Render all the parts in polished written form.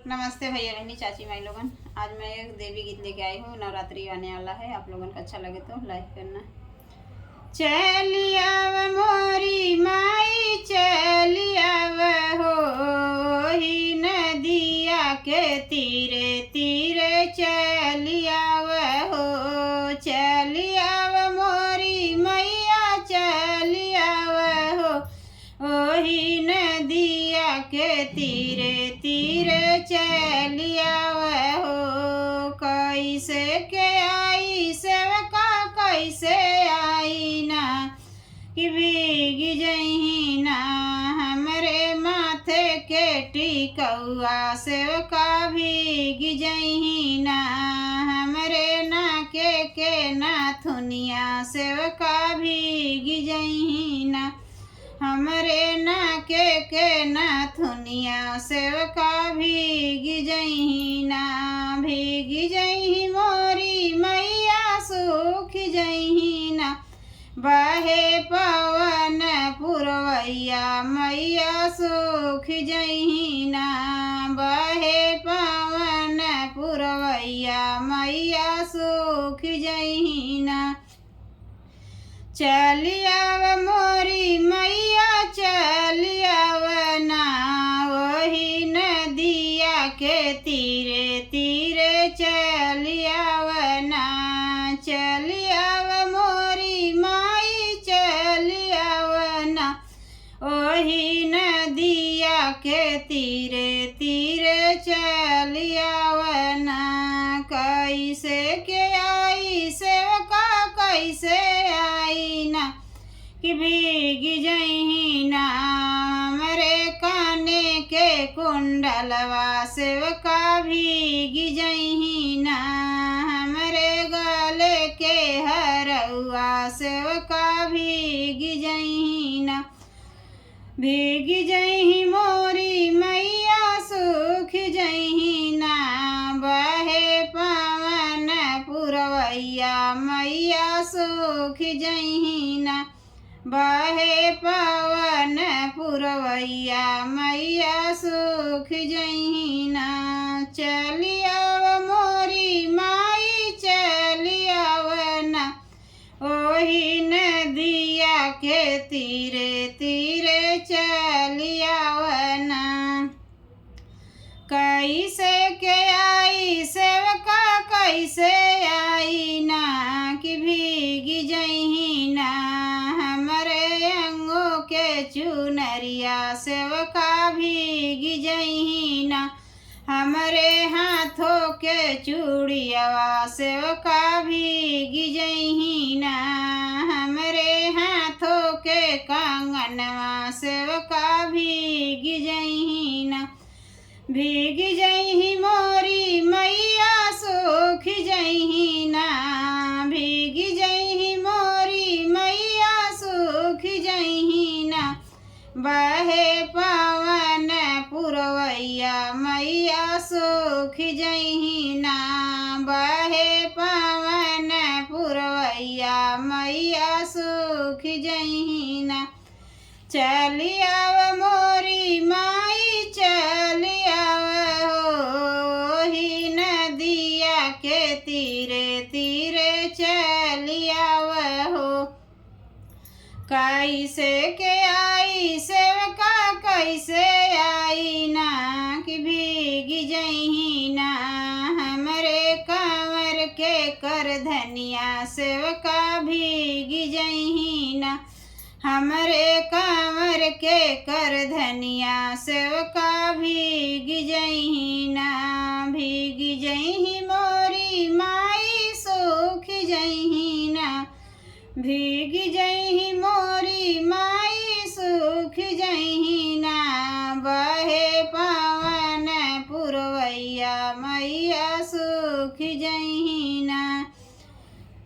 नमस्ते भैया बहनी चाची माई लोगन। आज मैं एक देवी गीत लेके आई हूँ। नवरात्रि आने वाला है, आप लोगन को अच्छा लगे तो लाइक करना। चलियाव मोरी माई चलियाव हो ही नदिया के तीरे तीरे चलियाव हो। चलियाव मोरी मैया चलियाव हो ओही नदिया के तीरे तीरे चलियाव हो। कैसे के आई सेवका कैसे आई ना कि भीग जही ना हमरे माथे के टिकौआ। सेवका भीग जही ना हमरे नाके के नाथुनिया। सेवका भीग जही ना हमरे नाके के नाथुनिया। सेवका भीग जही ना भीग जही मोरी मैया सुख जही ना। बहे पवन पुरवैया मैया सुख जही ना। बहे पवन पुरवैया मैया सुख जही ना। चलियाव मोरी मैया चलियाव ना वही नदिया के तीरे तीरे चलियाव ना। चलियाव मोरी माई चलियाव ना वही नदिया के तीरे तीरे चलियाव ना। कैसे के आई सेवका कैसे आई ना कि भीग जही ना हमरे काने के कुंडलवा। सेवका भीग जही ना हमरे गले के हरउआ। सेवका भीग जही ना भीग जही मोरी मैया सुख जही ना। बहे पवन पुरवैया मैया सुख जही ना। बहे पवन पुरवैया मैया सुख जही ना। चलियाव मोरी माई चलियाव ना ओही नदिया के तीरे तीरे चलियाव ना। कैसे के आई सेवका कैसे आई ना कि भीग जही ना हमरे अंगों के चुनरिया। सेवका भीग जही ना हमरे हाथों के चूड़ियावा। सेवका भीग जही ना हमरे हाथों के कंगनवा। सेवका भीग जही ना भीग जही मोरी मैया सुख जही ना। भीग जही मोरी मैया सुख जही ना। बहे पवन पुरवैया मैया सुख जही ना। बहे पवन पुरवैया मैया सुख जही ना। चलियाव मोरी माई चलियाव हो ही नदिया के तीरे तीरे चलियाव हो। कैसे के आई सेवका कैसे आई ना कि भीग जही ना हमरे कंवर के कर धनिया। सेवका भीग जही ना हमरे कंवर के कर धनिया। सेवका भीग जही ना भीग जही मोरी माई सुख जही ना। भीग जही मोरी माई सुख जही ना। बहे पवन पुरवैया मैया सुख जही ना।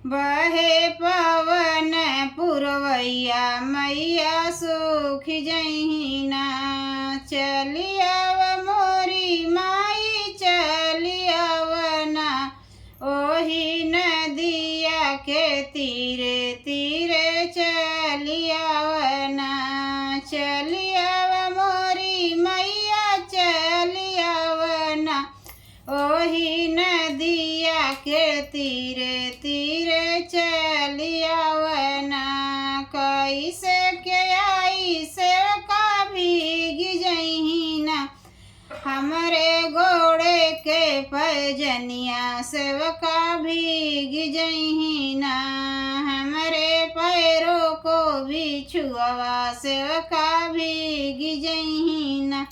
बहे पवन पुरवैया मैया सुख जही ना। चलियाव मोरी माई चलियाव ना ओही नदिया के तीरे तीरे चलियाव ना। चलियाव मोरी मैया चलियाव ना ओही नदिया के तीरे तीरे चलियावना कैसे के आई सेवका भीग जहीना हमरे घोड़े के पैजनिया सेवका भीग जहीना हमरे पैरों को भी छुआ सेवका भीग जहीना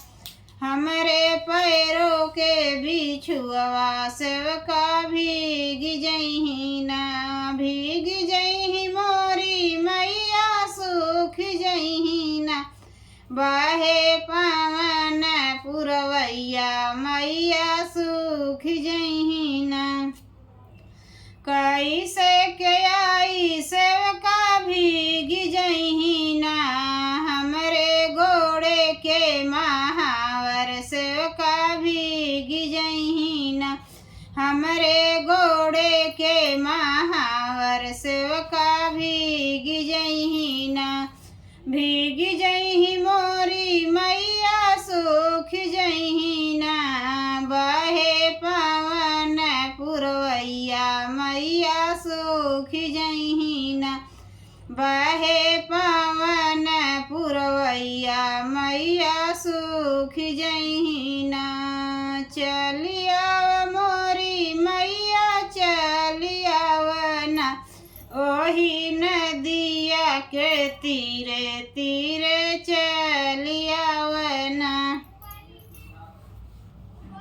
हमरे पैरों के भी छुआ सेवका भीग जहीना भीग जही मोरी मैया सुख जहीना बहे पवन पुरवैया मैया सुख जहीना कैसे के आई सेवका भीग जहीना हमरे घोड़े के महावर सेवका भीग जहीना हमरे घोड़े के महावर सेवका भीग जहीना भीग जही मोरी मैया सुख जहीना बहे पवन पुरवैया मैया सुख जहीना बहे पवन पुरवैया मैया सुख जहीना चलिया मोरी मैया चलियावना ओही नदिया के तीरे तीरे